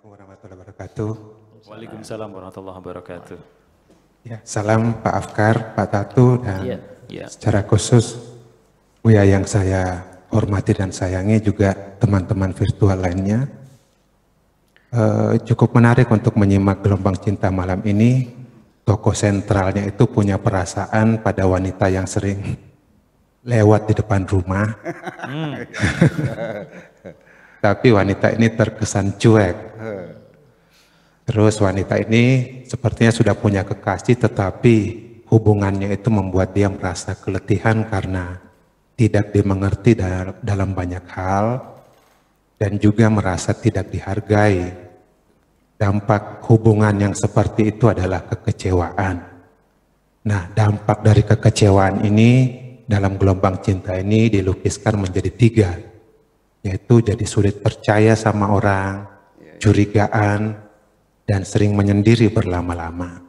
warahmatullahi wabarakatuh. Waalaikumsalam warahmatullahi wabarakatuh. Ya, salam Pak Afkar, Pak Tatu, dan secara khusus Buya yang saya hormati dan sayangi, juga teman-teman virtual lainnya. Cukup menarik untuk menyimak Gelombang Cinta malam ini. Tokoh sentralnya itu punya perasaan pada wanita yang sering lewat di depan rumah. Tapi wanita ini terkesan cuek. Terus wanita ini sepertinya sudah punya kekasih, tetapi hubungannya itu membuat dia merasa keletihan karena tidak dimengerti dalam banyak hal dan juga merasa tidak dihargai. Dampak hubungan yang seperti itu adalah kekecewaan. Nah, dampak dari kekecewaan ini dalam Gelombang Cinta ini dilukiskan menjadi 3, yaitu jadi sulit percaya sama orang, curigaan, dan sering menyendiri berlama-lama.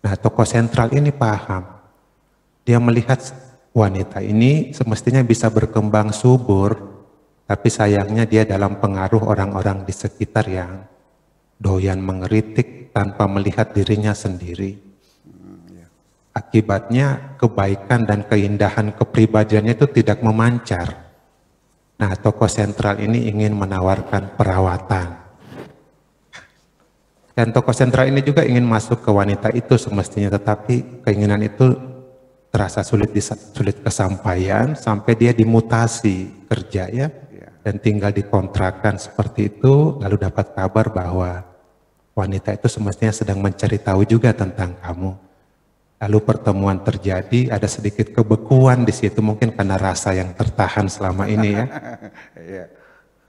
Nah, tokoh sentral ini paham. Dia melihat wanita ini semestinya bisa berkembang subur, tapi sayangnya dia dalam pengaruh orang-orang di sekitar yang doyan mengeritik tanpa melihat dirinya sendiri. Akibatnya kebaikan dan keindahan kepribadiannya itu tidak memancar. Nah, tokoh sentral ini ingin menawarkan perawatan. Dan tokoh sentral ini juga ingin masuk ke wanita itu semestinya, tetapi keinginan itu terasa sulit kesampaian sampai dia dimutasi kerja ya, dan tinggal dikontrakan seperti itu, lalu dapat kabar bahwa wanita itu semestinya sedang mencari tahu juga tentang kamu. Lalu pertemuan terjadi, ada sedikit kebekuan di situ, mungkin karena rasa yang tertahan selama ini ya.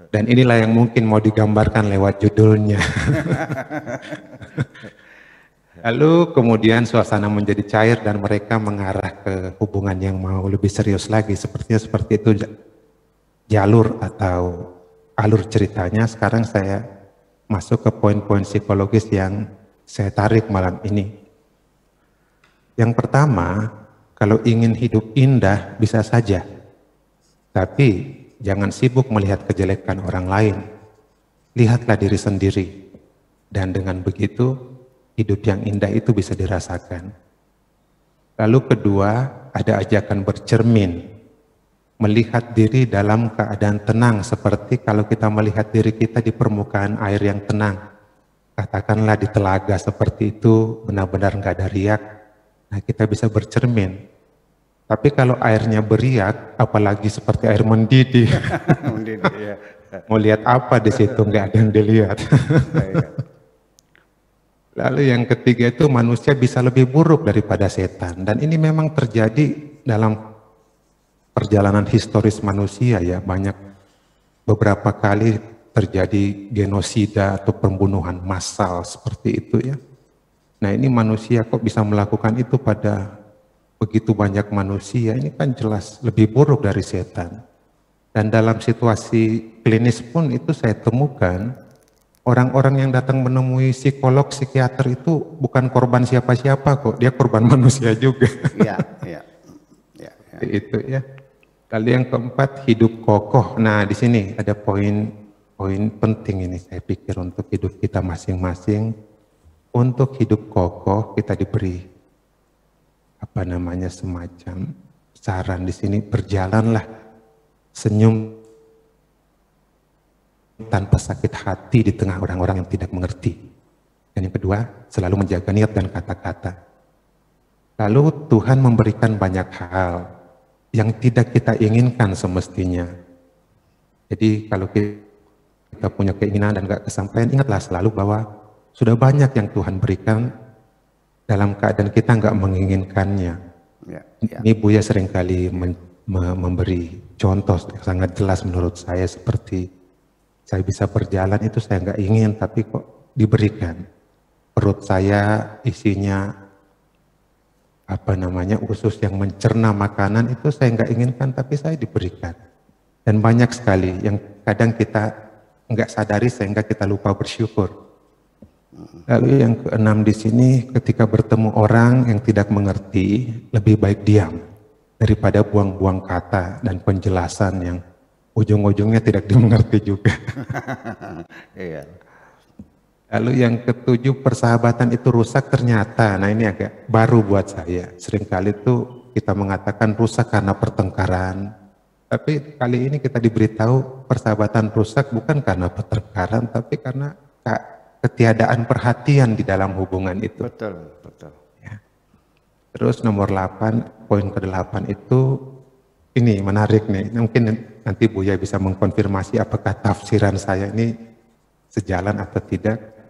Dan inilah yang mungkin mau digambarkan lewat judulnya. Lalu kemudian suasana menjadi cair dan mereka mengarah ke hubungan yang mau lebih serius lagi. Sepertinya seperti itu jalur atau alur ceritanya. Sekarang saya masuk ke poin-poin psikologis yang saya tarik malam ini. Yang pertama, kalau ingin hidup indah bisa saja, tapi jangan sibuk melihat kejelekan orang lain. Lihatlah diri sendiri, dan dengan begitu hidup yang indah itu bisa dirasakan. Lalu kedua, ada ajakan bercermin, melihat diri dalam keadaan tenang, seperti kalau kita melihat diri kita di permukaan air yang tenang. Katakanlah di telaga seperti itu, benar-benar nggak ada riak, nah kita bisa bercermin. Tapi kalau airnya beriak, apalagi seperti air mendidih, mau lihat apa di situ, nggak ada yang dilihat. Lalu yang ketiga itu manusia bisa lebih buruk daripada setan, dan ini memang terjadi dalam perjalanan historis manusia ya. Beberapa kali terjadi genosida atau pembunuhan massal seperti itu ya. Nah, ini manusia kok bisa melakukan itu pada begitu banyak manusia, ini kan jelas lebih buruk dari setan. Dan dalam situasi klinis pun itu saya temukan orang-orang yang datang menemui psikolog, psikiater itu bukan korban siapa-siapa kok, dia korban manusia juga. Iya. Itu ya. Lalu yang keempat, hidup kokoh. Nah, di sini ada poin penting ini saya pikir untuk hidup kita masing-masing. Untuk hidup kokoh kita diberi semacam saran di sini, berjalanlah senyum tanpa sakit hati di tengah orang-orang yang tidak mengerti. Dan yang kedua, selalu menjaga niat dan kata-kata. Lalu Tuhan memberikan banyak hal yang tidak kita inginkan semestinya. Jadi kalau kita punya keinginan dan gak kesampaian, ingatlah selalu bahwa sudah banyak yang Tuhan berikan dalam keadaan kita nggak menginginkannya. Ini Buya seringkali memberi contoh yang sangat jelas menurut saya, seperti saya bisa berjalan itu saya nggak ingin, tapi kok diberikan. Perut saya isinya usus yang mencerna makanan, itu saya nggak inginkan, tapi saya diberikan. Dan banyak sekali yang kadang kita nggak sadari sehingga kita lupa bersyukur. Lalu yang keenam di sini, ketika bertemu orang yang tidak mengerti, lebih baik diam daripada buang-buang kata dan penjelasan yang ujung-ujungnya tidak dimengerti juga. Lalu yang ketujuh, persahabatan itu rusak ternyata. Nah ini agak baru buat saya. Seringkali tuh kita mengatakan rusak karena pertengkaran. Tapi kali ini kita diberitahu persahabatan rusak bukan karena pertengkaran, tapi karena ketiadaan perhatian di dalam hubungan itu. Betul, betul. Ya. Terus nomor 8, poin ke-8 itu, ini menarik nih. Mungkin nanti Buya bisa mengkonfirmasi apakah tafsiran saya ini sejalan atau tidak.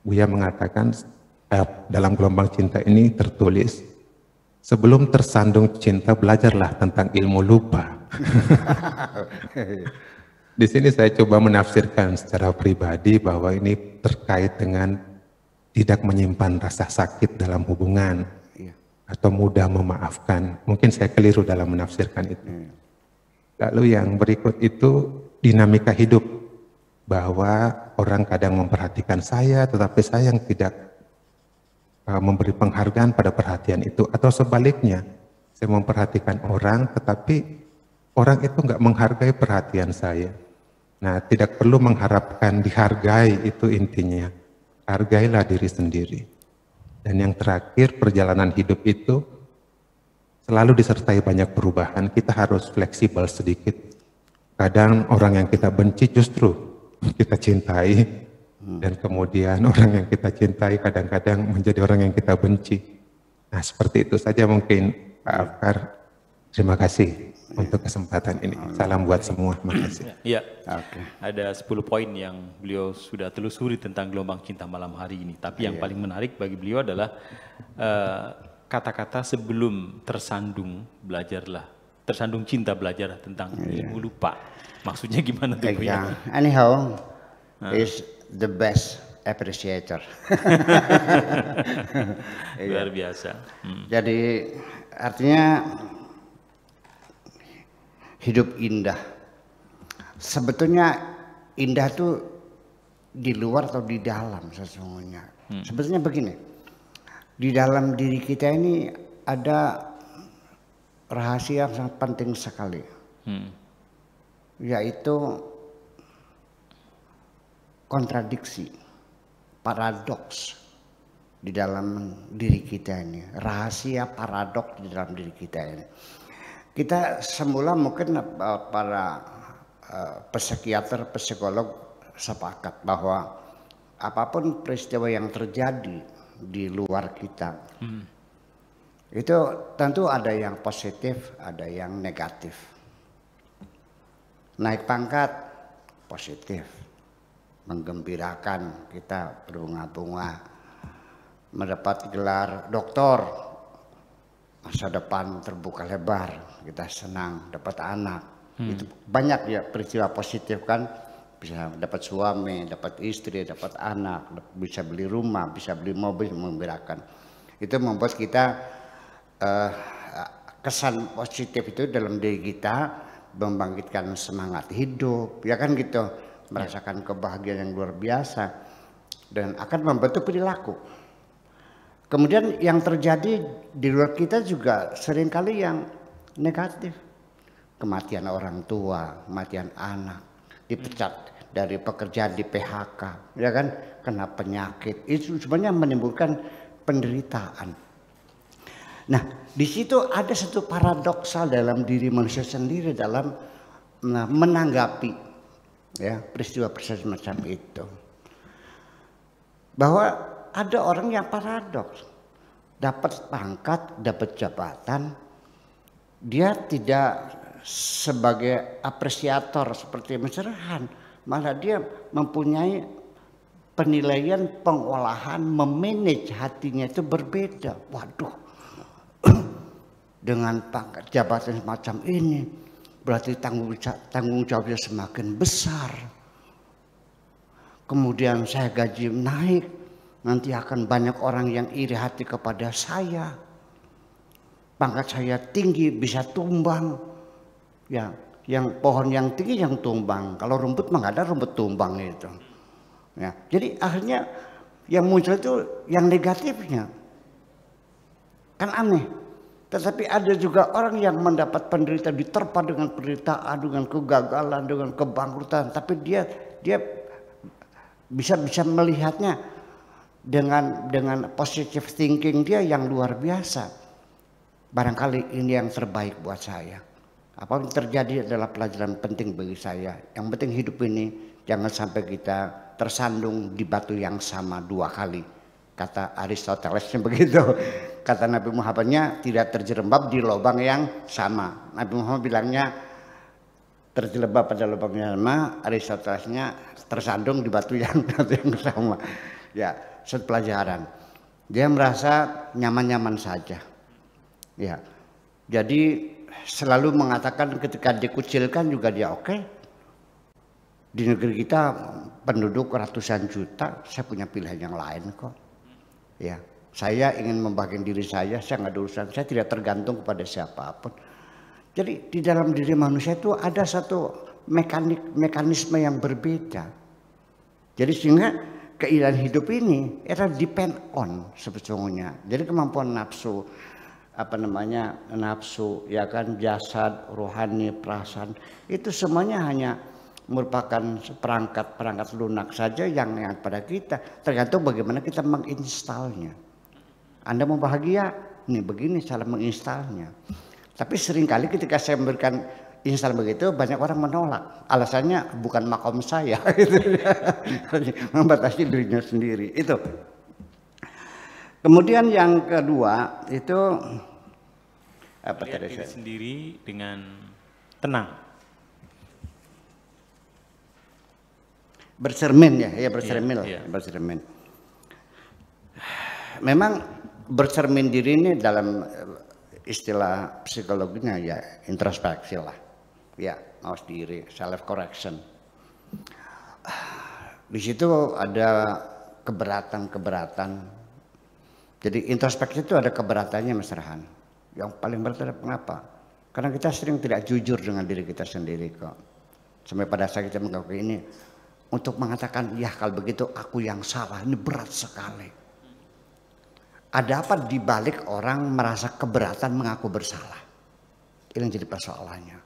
Buya mengatakan dalam gelombang cinta ini tertulis, sebelum tersandung cinta belajarlah tentang ilmu lupa. Di sini saya coba menafsirkan secara pribadi bahwa ini terkait dengan tidak menyimpan rasa sakit dalam hubungan atau mudah memaafkan. Mungkin saya keliru dalam menafsirkan itu. Lalu yang berikut itu dinamika hidup, bahwa orang kadang memperhatikan saya, tetapi saya yang tidak memberi penghargaan pada perhatian itu, atau sebaliknya, saya memperhatikan orang, tetapi orang itu nggak menghargai perhatian saya. Nah, tidak perlu mengharapkan dihargai, itu intinya. Hargailah diri sendiri. Dan yang terakhir, perjalanan hidup itu selalu disertai banyak perubahan. Kita harus fleksibel sedikit. Kadang orang yang kita benci justru kita cintai, dan kemudian orang yang kita cintai kadang-kadang menjadi orang yang kita benci. Nah, seperti itu saja mungkin Pak Afkar. Terima kasih untuk kesempatan ini. Salam buat semua. Terima kasih. Iya, ada 10 poin yang beliau sudah telusuri tentang gelombang cinta malam hari ini. Tapi yang paling menarik bagi beliau adalah kata-kata sebelum tersandung belajarlah, tersandung cinta belajarlah tentang ilmu lupa. Maksudnya gimana tuh? Anyhow, is the best appreciator. Luar biasa. Jadi artinya hidup indah. Sebetulnya indah tuh di luar atau di dalam sesungguhnya. Sebetulnya begini, di dalam diri kita ini ada rahasia yang sangat penting sekali. Yaitu kontradiksi, paradoks di dalam diri kita ini, rahasia paradoks di dalam diri kita ini. Kita semula mungkin para psikiater, psikolog sepakat bahwa apapun peristiwa yang terjadi di luar kita, itu tentu ada yang positif, ada yang negatif. Naik pangkat positif, menggembirakan, kita berbunga-bunga, mendapat gelar doktor, masa depan terbuka lebar, kita senang, dapat anak. Itu banyak ya peristiwa positif kan, bisa dapat suami, dapat istri, dapat anak, bisa beli rumah, bisa beli mobil, menggembirakan. Itu membuat kita kesan positif itu dalam diri kita, membangkitkan semangat hidup, ya kan gitu, merasakan kebahagiaan yang luar biasa dan akan membentuk perilaku. Kemudian yang terjadi di luar kita juga seringkali yang negatif, kematian orang tua, kematian anak, dipecat dari pekerjaan, di PHK, ya kan, kena penyakit, itu sebenarnya menimbulkan penderitaan. Nah, di situ ada satu paradoksal dalam diri manusia sendiri dalam menanggapi ya peristiwa-peristiwa semacam itu. Bahwa ada orang yang paradoks, dapat pangkat, dapat jabatan, dia tidak sebagai apresiator seperti mencerahan, malah dia mempunyai penilaian, pengolahan, memanage hatinya itu berbeda. Waduh, dengan pangkat jabatan semacam ini berarti tanggung jawabnya semakin besar. Kemudian saya gaji naik, nanti akan banyak orang yang iri hati kepada saya. Pangkat saya tinggi bisa tumbang. Ya, yang pohon yang tinggi yang tumbang. Kalau rumput mah nggak ada rumput tumbang itu. Ya, jadi akhirnya yang muncul itu yang negatifnya. Kan aneh. Tetapi ada juga orang yang mendapat penderitaan, diterpa dengan penderitaan, dengan kegagalan, dengan kebangkrutan. Tapi dia bisa melihatnya dengan positive thinking dia yang luar biasa. Barangkali ini yang terbaik buat saya. Apa yang terjadi adalah pelajaran penting bagi saya. Yang penting hidup ini jangan sampai kita tersandung di batu yang sama 2 kali. Kata Aristotelesnya begitu. Kata Nabi Muhammadnya tidak terjerembab di lubang yang sama. Nabi Muhammad bilangnya terjelebab pada lubang yang sama. Aristotelesnya tersandung di batu yang sama. Ya, satu pelajaran. Dia merasa nyaman-nyaman saja. Ya, jadi selalu mengatakan ketika dikucilkan juga dia oke. Di negeri kita penduduk ratusan juta, saya punya pilihan yang lain kok. Ya, saya ingin membagikan diri saya nggak ada urusan, saya tidak tergantung kepada siapapun. Jadi di dalam diri manusia itu ada satu mekanisme yang berbeda. Jadi sehingga keindahan hidup ini adalah depend on sebetulnya. Jadi kemampuan nafsu, nafsu, ya kan, jasad, rohani, perasaan, itu semuanya hanya merupakan perangkat lunak saja yang pada kita, tergantung bagaimana kita menginstalnya. Anda mau bahagia, nih begini cara menginstalnya. Tapi seringkali ketika saya memberikan install begitu, banyak orang menolak. Alasannya bukan makom saya, membatasi dirinya sendiri. Itu. Kemudian yang kedua itu apa tadi? Diri sendiri dengan tenang. Bercermin ya bercermin lah. Bercermin. Memang bercermin diri ini dalam istilah psikologinya ya introspeksi lah. Ya, mawas diri, self correction. Di situ ada keberatan. Jadi introspeksi itu ada keberatannya, Mas Rahan. Yang paling berat adalah kenapa? Karena kita sering tidak jujur dengan diri kita sendiri kok. Sampai pada saat kita mengakui ini, untuk mengatakan ya kalau begitu aku yang salah, ini berat sekali. Ada apa di balik orang merasa keberatan mengaku bersalah? Ini yang jadi persoalannya.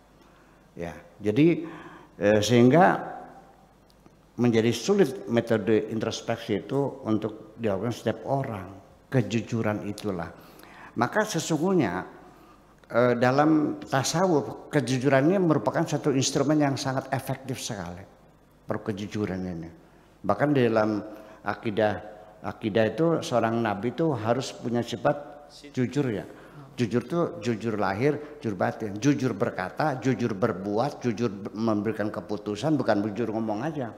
Ya, jadi sehingga menjadi sulit metode introspeksi itu untuk dilakukan setiap orang. Kejujuran itulah. Maka sesungguhnya dalam tasawuf kejujurannya merupakan satu instrumen yang sangat efektif sekali. Kejujuran ini. Bahkan di dalam akidah itu seorang nabi itu harus punya sifat jujur ya. Jujur itu jujur lahir, jujur batin, jujur berkata, jujur berbuat, jujur memberikan keputusan, bukan jujur ngomong aja.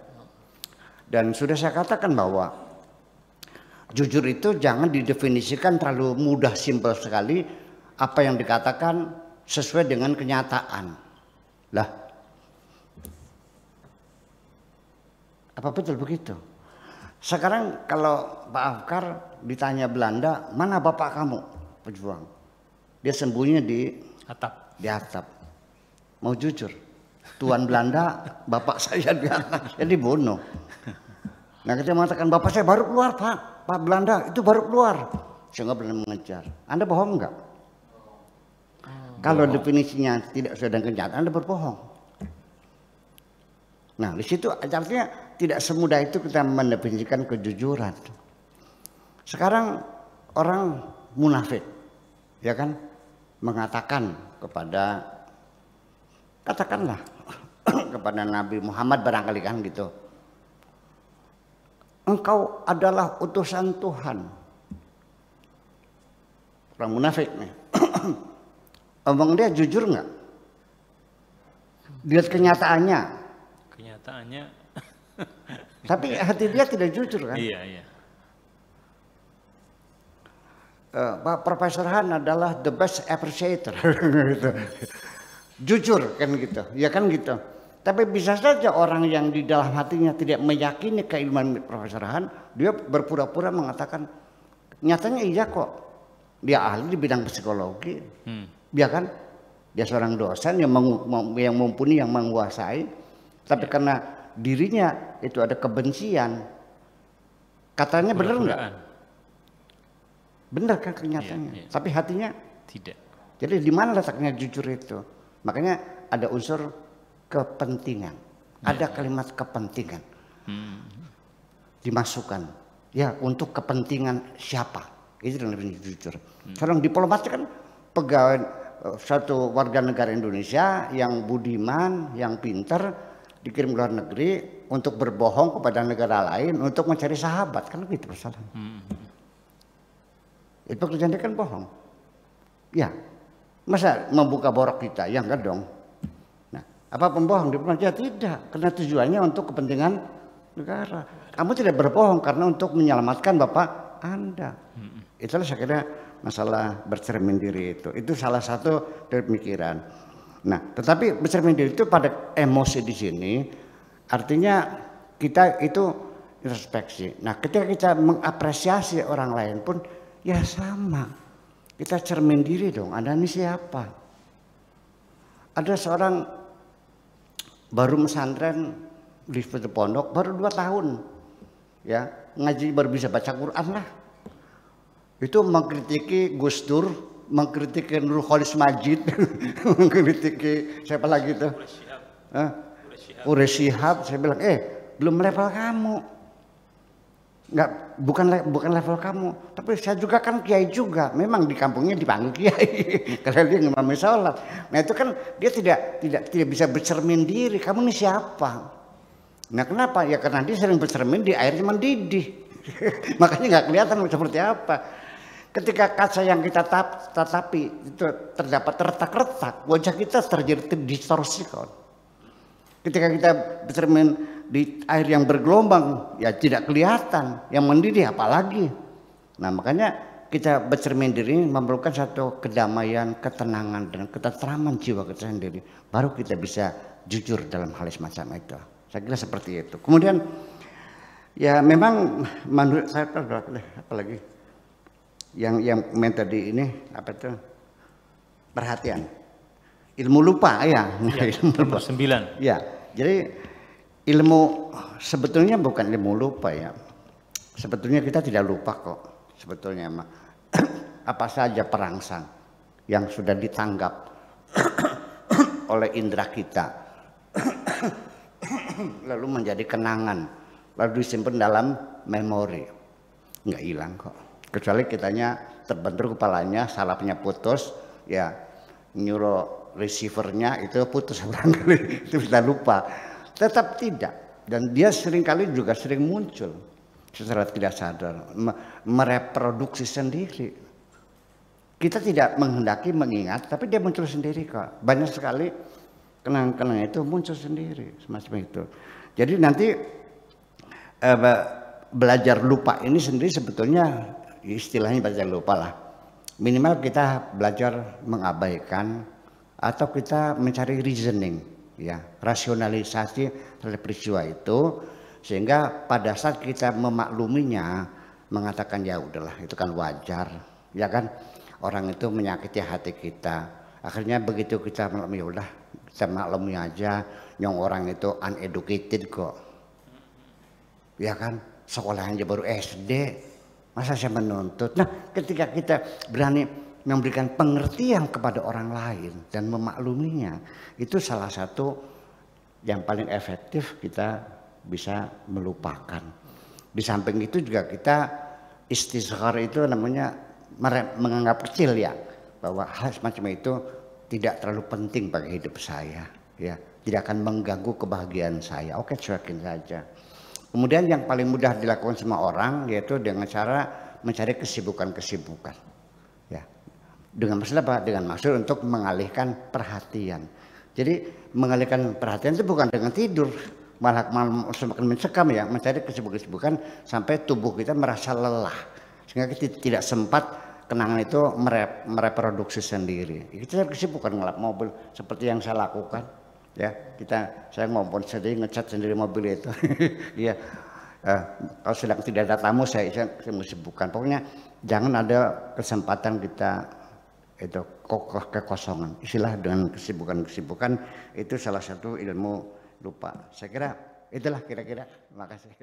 Dan sudah saya katakan bahwa jujur itu jangan didefinisikan terlalu mudah, simpel sekali. Apa yang dikatakan sesuai dengan kenyataan. Lah, apa betul begitu? Sekarang kalau Pak Afkar ditanya Belanda, mana bapak kamu? Pejuang. Dia sembunyi di atap. Mau jujur, Tuan Belanda, bapak saya di atas, jadi bunuh. Nah kita mengatakan bapak saya baru keluar Pak Belanda itu baru keluar, saya nggak pernah mengejar. Anda bohong nggak? Kalau definisinya tidak sesuai dengan kenyataan, Anda berbohong. Nah di situ artinya tidak semudah itu kita mendefinisikan kejujuran. Sekarang orang munafik, ya kan, mengatakan kepada, katakanlah kepada Nabi Muhammad barangkali kan gitu, engkau adalah utusan Tuhan. Orang munafik nih. Omong dia jujur nggak? Lihat kenyataannya. Tapi hati dia tidak jujur kan? Iya. Pak Profesor Han adalah the best appreciator. Gitu. Jujur kan gitu, ya kan gitu. Tapi bisa saja orang yang di dalam hatinya tidak meyakini keilmuan Profesor Han, dia berpura-pura mengatakan, nyatanya iya kok, dia ahli di bidang psikologi, ya kan? Dia seorang dosen yang mumpuni, yang menguasai, tapi karena dirinya itu ada kebencian, katanya benar nggak? Benar kan kenyataannya, iya. Tapi hatinya tidak. Jadi di mana letaknya jujur itu? Makanya ada unsur kepentingan, ada kalimat kepentingan. dimasukkan ya untuk kepentingan siapa, itu yang lebih jujur. Seorang diplomat kan pegawai satu warga negara Indonesia yang budiman, yang pinter, dikirim ke luar negeri untuk berbohong kepada negara lain untuk mencari sahabat, kan gitu persoalan. Itu pekerjaan dia kan bohong. Ya, masa membuka borok kita? Ya enggak dong. Nah, apa pembohong diplomat? Ya tidak, karena tujuannya untuk kepentingan negara. Kamu tidak berbohong karena untuk menyelamatkan bapak Anda. Itulah saya kira masalah bercermin diri itu. Itu salah satu dari pemikiran. Nah, tetapi bercermin diri itu pada emosi di sini artinya kita itu introspeksi. Nah, ketika kita mengapresiasi orang lain pun ya sama. Kita cermin diri dong. Anda ini siapa? Ada seorang baru pesantren di pondok baru 2 tahun. Ya, ngaji baru bisa baca Quran lah. Itu mengkritiki Gus Dur, mengkritiki Nurul Khalis Majid, mengkritiki siapa lagi itu? Quraish Shihab. Saya bilang, belum level kamu. Enggak, bukan level kamu. Tapi saya juga kan kiai juga. Memang di kampungnya dipanggil kiai karena dia ngimami sholat. Nah itu kan dia tidak bisa bercermin diri. Kamu ini siapa? Nah kenapa? Ya karena dia sering bercermin di airnya mendidih. Makanya nggak kelihatan seperti apa. Ketika kaca yang kita tatapi itu terdapat retak-retak, wajah kita terjadi distorsikan. Ketika kita bercermin di air yang bergelombang, ya tidak kelihatan. Yang mendidih apalagi. Nah makanya kita bercermin diri memerlukan satu kedamaian, ketenangan, dan ketentraman jiwa kita sendiri. Baru kita bisa jujur dalam hal semacam itu. Saya kira seperti itu. Kemudian ya memang menurut saya apalagi yang main tadi ini apa itu perhatian, ilmu lupa ya, ilmu lupa. 9. Ya, jadi ilmu sebetulnya bukan ilmu lupa ya. Sebetulnya kita tidak lupa kok. Sebetulnya apa saja perangsang yang sudah ditanggap oleh indera kita lalu menjadi kenangan, lalu disimpan dalam memori, nggak hilang kok. Kecuali kitanya terbentur kepalanya, salapnya putus, ya neuro receivernya itu putus barangkali, itu kita lupa. Tetap tidak, dan dia seringkali juga sering muncul secara tidak sadar, mereproduksi sendiri. Kita tidak menghendaki mengingat, tapi dia muncul sendiri kok. Banyak sekali kenang-kenang itu muncul sendiri, semacam itu. Jadi nanti belajar lupa ini sendiri sebetulnya istilahnya belajar lupa lah. Minimal kita belajar mengabaikan atau kita mencari reasoning, ya, rasionalisasi terhadap peristiwa itu, sehingga pada saat kita memakluminya mengatakan ya udahlah itu kan wajar, ya kan, orang itu menyakiti hati kita. Akhirnya begitu kita maklumi, ya udah kita maklumi aja, yang orang itu uneducated kok, ya kan, sekolahnya baru SD. Masa saya menuntut? Nah, ketika kita berani memberikan pengertian kepada orang lain dan memakluminya, itu salah satu yang paling efektif kita bisa melupakan. Di samping itu juga kita istisghar itu namanya menganggap kecil ya, bahwa hal semacam itu tidak terlalu penting bagi hidup saya, ya, tidak akan mengganggu kebahagiaan saya. Oke, cuekin saja. Kemudian yang paling mudah dilakukan semua orang yaitu dengan cara mencari kesibukan-kesibukan. Ya. Dengan maksud apa? Dengan maksud untuk mengalihkan perhatian. Jadi mengalihkan perhatian itu bukan dengan tidur, malah semakin mencekam ya, mencari kesibukan-kesibukan sampai tubuh kita merasa lelah. Sehingga kita tidak sempat kenangan itu mereproduksi sendiri. Kita cari kesibukan ngelap mobil seperti yang saya lakukan. Ya, saya ngomong sendiri, ngecat sendiri mobil itu. Iya. Kalau sedang tidak ada tamu saya sibukkan. Pokoknya jangan ada kesempatan kita itu kekosongan. Istilah dengan kesibukan itu salah satu ilmu lupa. Saya kira itulah kira-kira. Terima kasih.